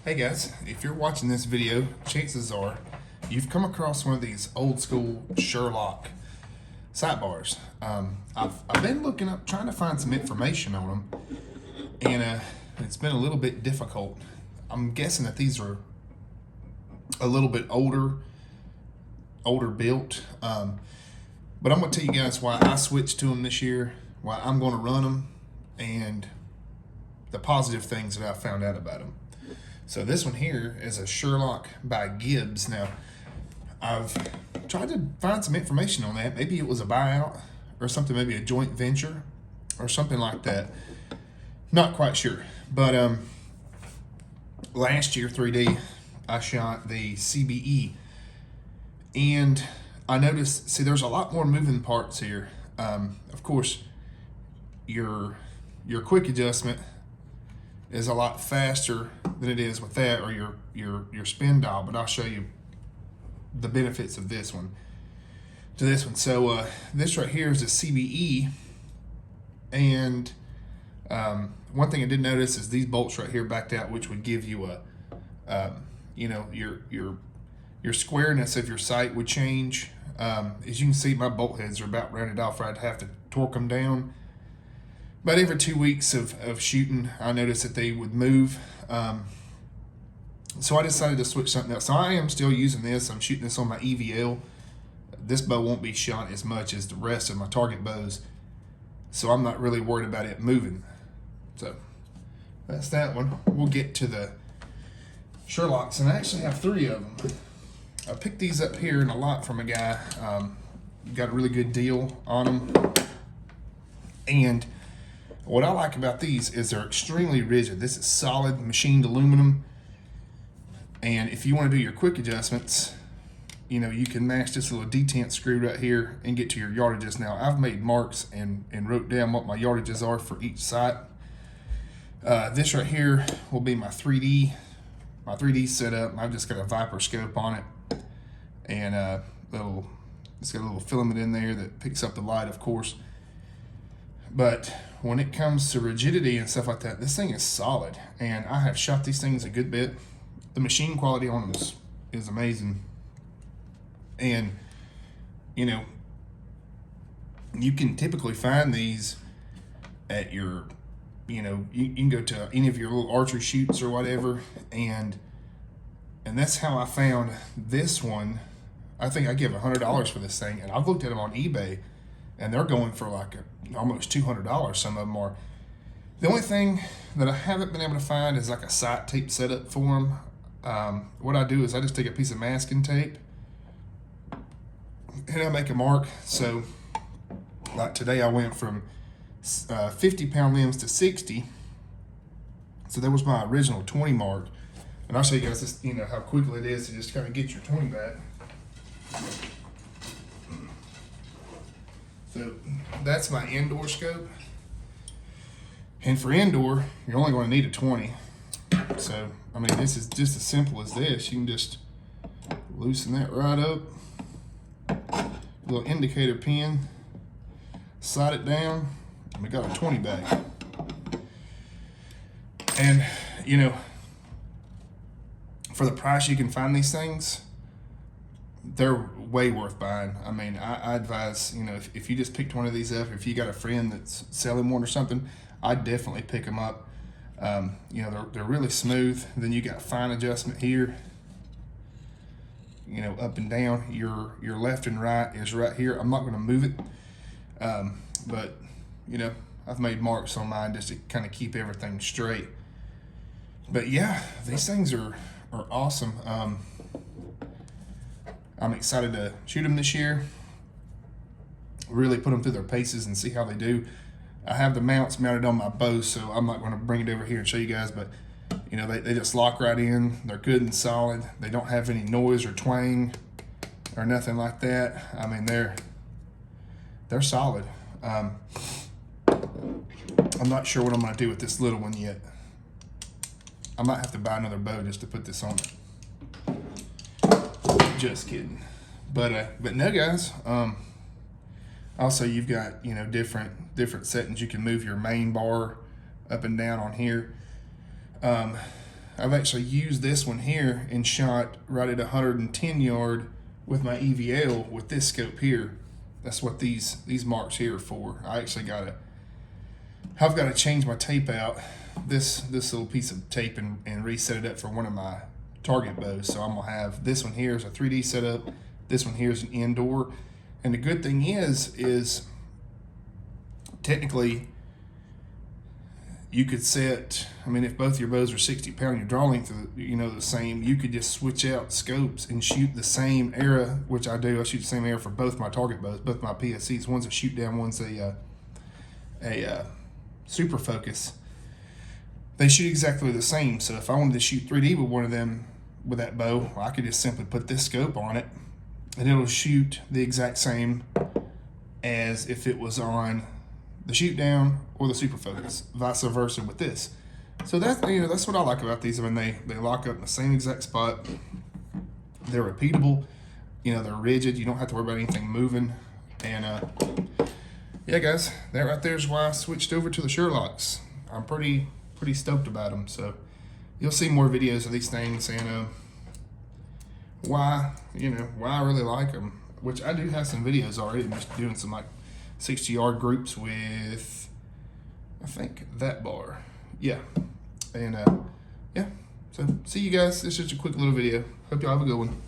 Hey guys, if you're watching this video, chances are you've come across one of these old school Sherlock sight bars. I've been looking up, trying to find some information on them, and it's been a little bit difficult. I'm guessing that these are a little bit older built, but I'm going to tell you guys why I switched to them this year, why I'm going to run them, and the positive things that I found out about them. So this one here is a Sherlock by Gibbs. Now, I've tried to find some information on that. Maybe it was a buyout or something, maybe a joint venture or something like that. Not quite sure. But last year, 3D, I shot the CBE. And I noticed, see, there's a lot more moving parts here. Of course, your quick adjustment is a lot faster than it is with that, or your spin dial, but I'll show you the benefits of this one to this one. So this right here is a CBE, and one thing I did notice is these bolts right here backed out, which would give you a your squareness of your sight would change. As you can see, my bolt heads are about rounded off. I'd have to torque them down. About every 2 weeks of shooting, I noticed that they would move. So I decided to switch something else. So I am still using this. I'm shooting this on my EVL. This bow won't be shot as much as the rest of my target bows, so I'm not really worried about it moving. So that's that one. We'll get to the Sherlocks, and I actually have 3 of them. I picked these up here in a lot from a guy. Got a really good deal on them. And what I like about these is they're extremely rigid. This is solid machined aluminum. And if you want to do your quick adjustments, you know, you can match this little detent screw right here and get to your yardages. Now, I've made marks and wrote down what my yardages are for each sight. This right here will be my 3D setup. I've just got a Viper scope on it, and it's got a little filament in there that picks up the light, of course. But when it comes to rigidity and stuff like that, this thing is solid, and I have shot these things a good bit. The machine quality on them is amazing. And, you know, you can typically find these at your, you know, you can go to any of your little archery shoots or whatever, and that's how I found this one. I think I give $100 for this thing, and I've looked at them on eBay, and they're going for like almost $200. Some of them are. The only thing that I haven't been able to find is like a sight tape setup for them. What I do is I just take a piece of masking tape and I make a mark. So like today I went from 50-pound limbs to 60. So that was my original 20 mark. And I'll show you guys this, you know, how quickly it is to just kind of get your 20 back. So that's my indoor scope. And for indoor, you're only going to need a 20. So, I mean, this is just as simple as this. You can just loosen that right up. Little indicator pin. Slide it down. And we got a 20 back. And, you know, for the price you can find these things, they're way worth buying. I mean, I advise, you know, if you just picked one of these up, if you got a friend that's selling one or something, I'd definitely pick them up. You know, they're really smooth. Then you got fine adjustment here, you know, up and down. Your left and right is right here. I'm not going to move it, but, you know, I've made marks on mine just to kind of keep everything straight. But yeah, these things are awesome. I'm excited to shoot them this year, really put them through their paces and see how they do. I have the mounts mounted on my bow, so I'm not going to bring it over here and show you guys, but you know, they just lock right in. They're good and solid. They don't have any noise or twang or nothing like that. I mean, they're solid. I'm not sure what I'm going to do with this little one yet. I might have to buy another bow just to put this on it. Just kidding. But no, guys. Also, you've got, you know, different settings. You can move your main bar up and down on here. I've actually used this one here and shot right at 110 yard with my EVL with this scope here. That's what these marks here are for. I actually I've got to change my tape out, this little piece of tape, and reset it up for one of my target bows. So I'm gonna have this one here is a 3D setup, this one here is an indoor. And the good thing is technically you could set, I mean, if both your bows are 60 pound, your draw length are, you know, the same, you could just switch out scopes and shoot the same arrow, which I do. I shoot the same arrow for both my target bows, both my PSCs. One's a shoot down, one's a super focus. They shoot exactly the same. So if I wanted to shoot 3D with one of them, with that bow, I could just simply put this scope on it and it'll shoot the exact same as if it was on the shoot down or the super focus, vice versa with this. So that's what I like about these. I mean, they lock up in the same exact spot. They're repeatable. You know, they're rigid. You don't have to worry about anything moving. And yeah, guys, that right there is why I switched over to the LOCs. I'm pretty stoked about them. So you'll see more videos of these things and why I really like them. Which I do have some videos already. I'm just doing some like 60 yard groups with, I think, that bar. Yeah. And yeah, so see you guys. It's just a quick little video. Hope y'all have a good one.